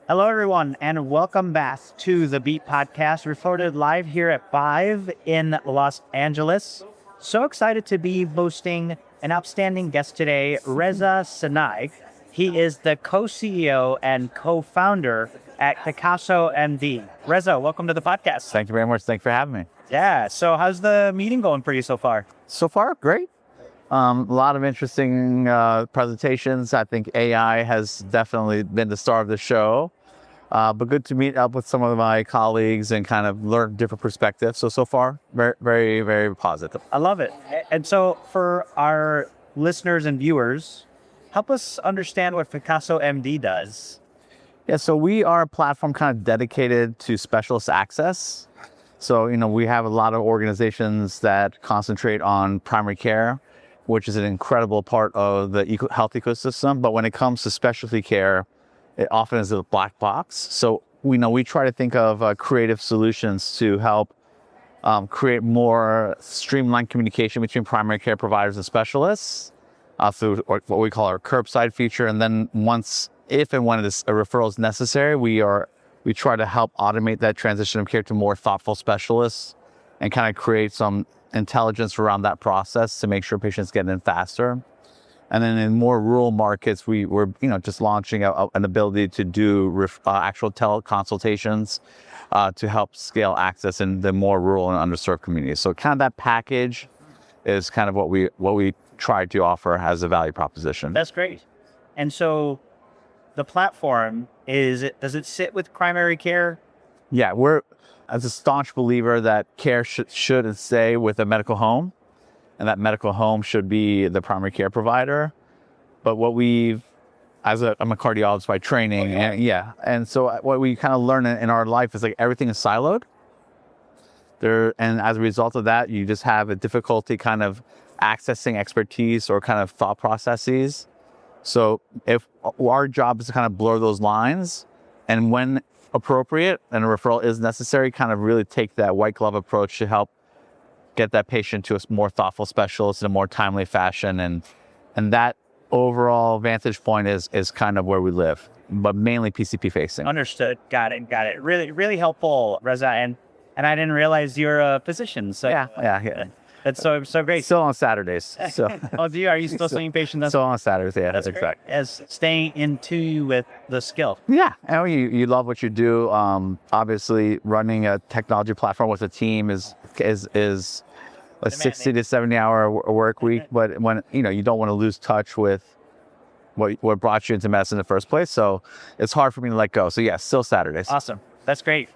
Hello, everyone, and welcome back to the Beat Podcast, recorded live here at 5 in Los Angeles. So excited to be hosting an outstanding guest today, Reza Sanai. He is the co-CEO and co-founder at PicassoMD. Reza, welcome to the podcast. Thank you very much. Thanks for having me. Yeah, so how's the meeting going for you so far? So far, great. A lot of interesting presentations. I think AI has definitely been the star of the show, but good to meet up with some of my colleagues and kind of learn different perspectives. So far, very, very, very positive. I love it. And so for our listeners and viewers, help us understand what PicassoMD does. Yeah, so we are a platform kind of dedicated to specialist access. So, we have a lot of organizations that concentrate on primary care, which is an incredible part of the health ecosystem. But when it comes to specialty care, it often is a black box. So we try to think of creative solutions to help create more streamlined communication between primary care providers and specialists through what we call our curbside feature. And then if and when a referral is necessary, we try to help automate that transition of care to more thoughtful specialists and kind of create some intelligence around that process to make sure patients get in faster. And then in more rural markets, we're just launching an ability to do actual teleconsultations to help scale access in the more rural and underserved communities. So kind of that package is kind of what we try to offer as a value proposition. That's great. And so the platform, does it sit with primary care? Yeah, we're as a staunch believer that care should and stay with a medical home, and that medical home should be the primary care provider. But I'm a cardiologist by training, and so what we kind of learn in our life is like everything is siloed. And as a result of that, you just have a difficulty kind of accessing expertise or kind of thought processes. So if our job is to kind of blur those lines, and when appropriate and a referral is necessary, kind of really take that white glove approach to help get that patient to a more thoughtful specialist in a more timely fashion. And that overall vantage point is kind of where we live, but mainly PCP facing. Understood. Got it. Really, really helpful, Reza. And I didn't realize you're a physician. So Yeah. That's so great. Still on Saturdays. So. Oh, are you still seeing patients? Still on Saturdays, yeah, that's exact. As staying in tune with the skill. Yeah, and you love what you do. Obviously, running a technology platform with a team is a 60 to 70 hour work week. But when you don't want to lose touch with what brought you into medicine in the first place, so it's hard for me to let go. So yeah, still Saturdays. Awesome, that's great.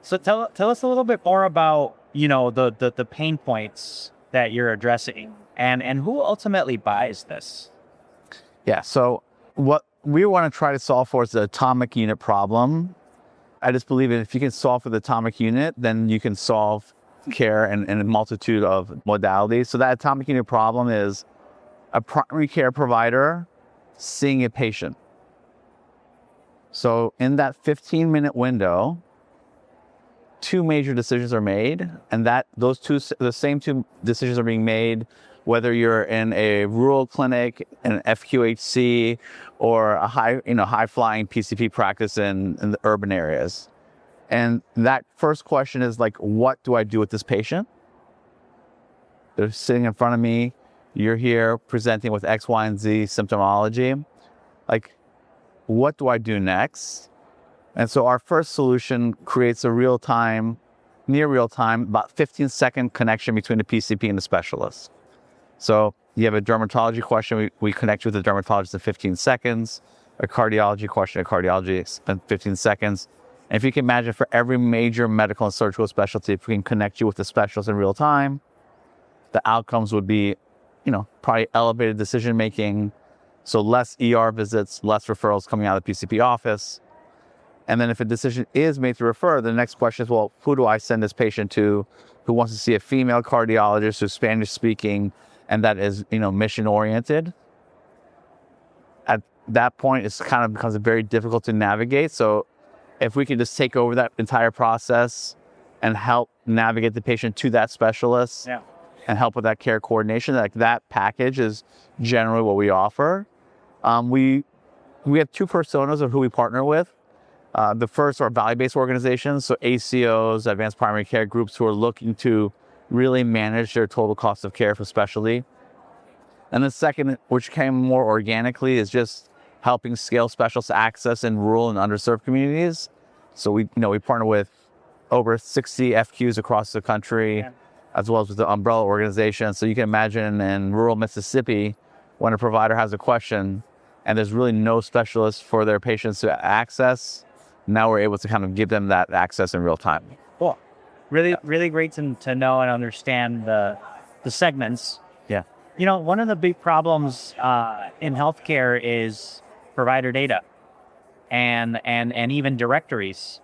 So tell us a little bit more about the pain points that you're addressing and who ultimately buys this. Yeah, so what we want to try to solve for is the atomic unit problem. I just believe that if you can solve for the atomic unit, then you can solve care in a multitude of modalities. So that atomic unit problem is a primary care provider seeing a patient. So in that 15-minute window, two major decisions are made, and the same two decisions are being made whether you're in a rural clinic, an FQHC, or a high-flying PCP practice in the urban areas. And that first question is like, what do I do with this patient? They're sitting in front of me. You're here presenting with X, Y, and Z symptomology. Like, what do I do next? And so our first solution creates a near real-time, about 15-second connection between the PCP and the specialist. So you have a dermatology question, we connect you with the dermatologist in 15 seconds, a cardiology question, a cardiology in 15 seconds. And if you can imagine, for every major medical and surgical specialty, if we can connect you with the specialist in real time, the outcomes would be, probably elevated decision-making, so less ER visits, less referrals coming out of the PCP office. And then if a decision is made to refer, the next question is, well, who do I send this patient to who wants to see a female cardiologist who's Spanish speaking and that is, mission oriented? At that point, it kind of becomes very difficult to navigate. So if we can just take over that entire process and help navigate the patient to that specialist and help with that care coordination, like that package is generally what we offer. We have two personas of who we partner with. The first are value-based organizations, so ACOs, advanced primary care groups who are looking to really manage their total cost of care for specialty. And the second, which came more organically, is just helping scale specialist access in rural and underserved communities. So we partner with over 60 FQs across the country, as well as with the umbrella organization. So you can imagine in rural Mississippi, when a provider has a question and there's really no specialist for their patients to access, now we're able to kind of give them that access in real time. Cool. Really great to know and understand the segments. Yeah. One of the big problems in healthcare is provider data and even directories.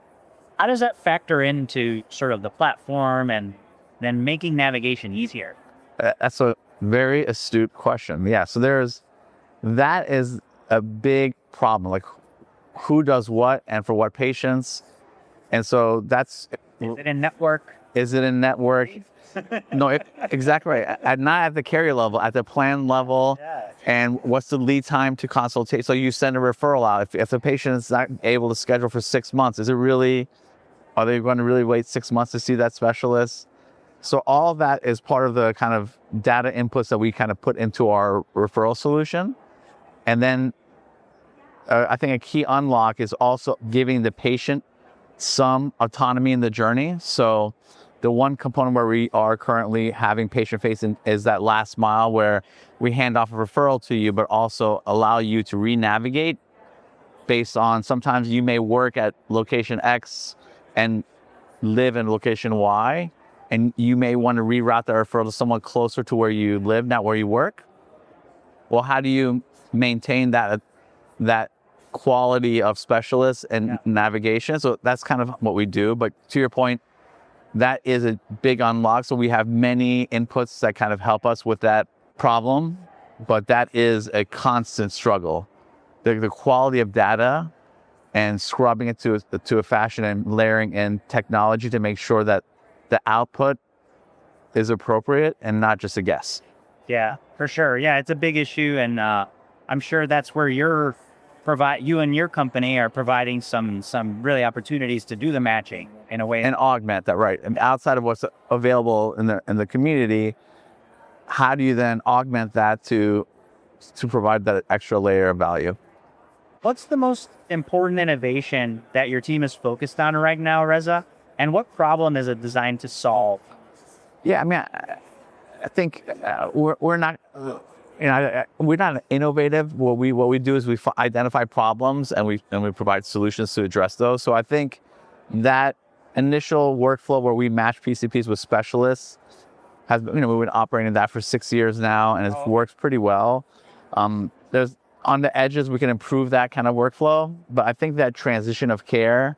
How does that factor into sort of the platform and then making navigation easier? That's a very astute question. Yeah. So that is a big problem. Like, who does what and for what patients? And so Is it in network? No, exactly right. Not at the carrier level, at the plan level. Yeah. And what's the lead time to consultation? So you send a referral out. If the patient is not able to schedule for 6 months, are they going to really wait 6 months to see that specialist? So all of that is part of the kind of data inputs that we kind of put into our referral solution. And then I think a key unlock is also giving the patient some autonomy in the journey. So the one component where we are currently having patient facing is that last mile where we hand off a referral to you, but also allow you to re-navigate based on, sometimes you may work at location X and live in location Y, and you may want to reroute the referral to someone closer to where you live, not where you work. Well, how do you maintain that quality of specialists and navigation? So that's kind of what we do. But to your point, that is a big unlock. So we have many inputs that kind of help us with that problem, but that is a constant struggle. The quality of data and scrubbing it to a fashion and layering in technology to make sure that the output is appropriate and not just a guess. Yeah, for sure. Yeah, it's a big issue, and I'm sure that's where you and your company are providing some really opportunities to do the matching in a way and augment that, right? And outside of what's available in the community, how do you then augment that to provide that extra layer of value? What's the most important innovation that your team is focused on right now, Reza? And what problem is it designed to solve? Yeah, I mean, I think we're not, we're not innovative. What we do is we identify problems and we provide solutions to address those. So I think that initial workflow where we match PCPs with specialists has, we've been operating that for 6 years now, and it works pretty well. There's on the edges we can improve that kind of workflow, but I think that transition of care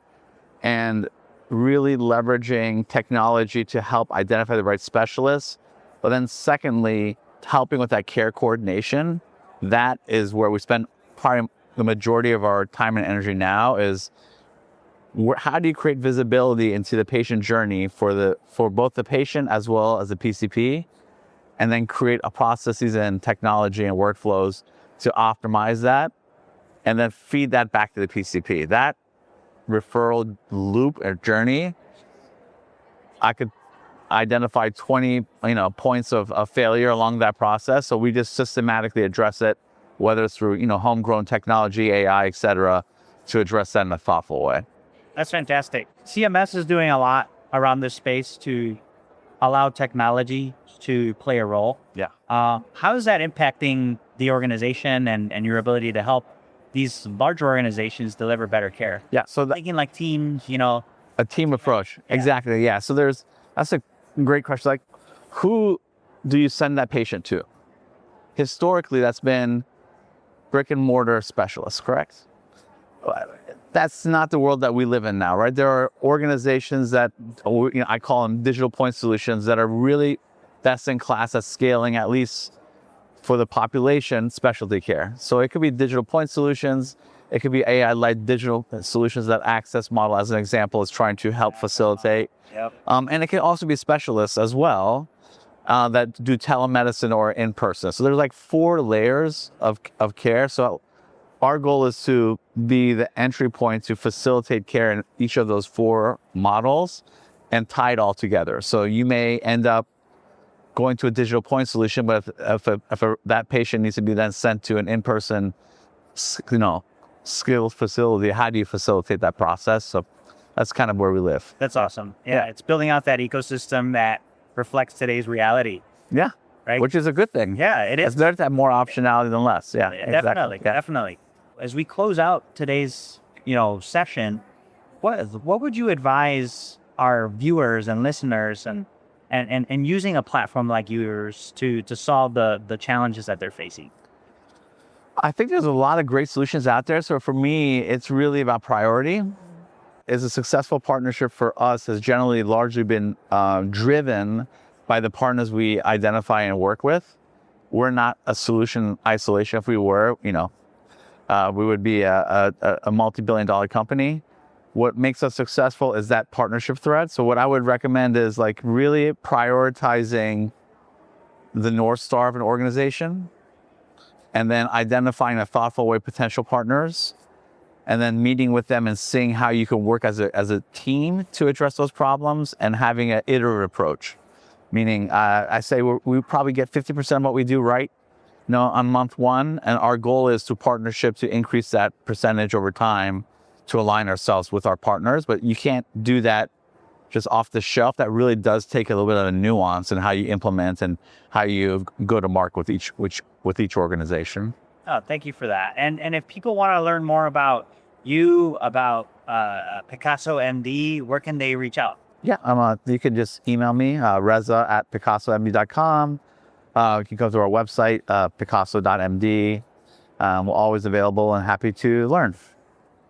and really leveraging technology to help identify the right specialists, but then secondly, helping with that care coordination, that is where we spend probably the majority of our time and energy now. Is how do you create visibility into the patient journey for both the patient as well as the PCP, and then create processes and technology and workflows to optimize that, and then feed that back to the PCP. That referral loop or journey, I could identify 20 points of failure along that process. So we just systematically address it, whether it's through homegrown technology, AI, et cetera, to address that in a thoughtful way. That's fantastic. CMS is doing a lot around this space to allow technology to play a role. Yeah. How is that impacting the organization and your ability to help these large organizations deliver better care? Yeah. So thinking like teams, a team approach. Yeah. Exactly. Yeah. So that's a great question. Like, who do you send that patient to? Historically, that's been brick and mortar specialists, correct? That's not the world that we live in now, right? There are organizations that, I call them digital point solutions, that are really best in class at scaling, at least for the population, specialty care. So it could be digital point solutions. It could be AI-led digital solutions that Access Model, as an example, is trying to help facilitate. Yep. And it can also be specialists as well that do telemedicine or in person. So there's like 4 layers of care. So our goal is to be the entry point to facilitate care in each of those 4 models and tie it all together. So you may end up going to a digital point solution, but if that patient needs to be then sent to an in-person, skilled facility, how do you facilitate that process? So that's kind of where we live. That's awesome. Yeah, it's building out that ecosystem that reflects today's reality. Yeah. Right. Which is a good thing. Yeah, it is. It's better to have more optionality than less. Yeah, definitely, exactly. Yeah. definitely. As we close out today's, session, what would you advise our viewers and listeners and using a platform like yours to solve the challenges that they're facing? I think there's a lot of great solutions out there. So for me, it's really about priority. Is a successful partnership for us has generally largely been driven by the partners we identify and work with. We're not a solution isolation. If we were, we would be a multi-billion-dollar company. What makes us successful is that partnership thread. So what I would recommend is like really prioritizing the North Star of an organization, and then identifying a thoughtful way potential partners, and then meeting with them and seeing how you can work as a team to address those problems, and having an iterative approach. Meaning, I say we probably get 50% of what we do right, on month 1, and our goal is to partnership to increase that percentage over time to align ourselves with our partners. But you can't do that just off the shelf. That really does take a little bit of a nuance in how you implement and how you go to market with each organization. Oh, thank you for that. And if people want to learn more about you, about PicassoMD, where can they reach out? Yeah, you can just email me, Reza@PicassoMD.com. You can go to our website, Picasso.md. We're always available and happy to learn.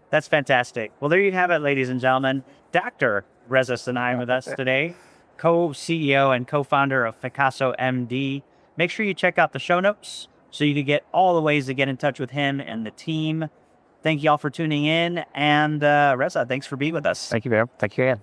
That's fantastic. Well, there you have it, ladies and gentlemen. Dr. Reza Sanai with us today, co-CEO and co-founder of PicassoMD. Make sure you check out the show notes so you can get all the ways to get in touch with him and the team. Thank you all for tuning in. And Reza, thanks for being with us. Thank you, Bear. Thank you again.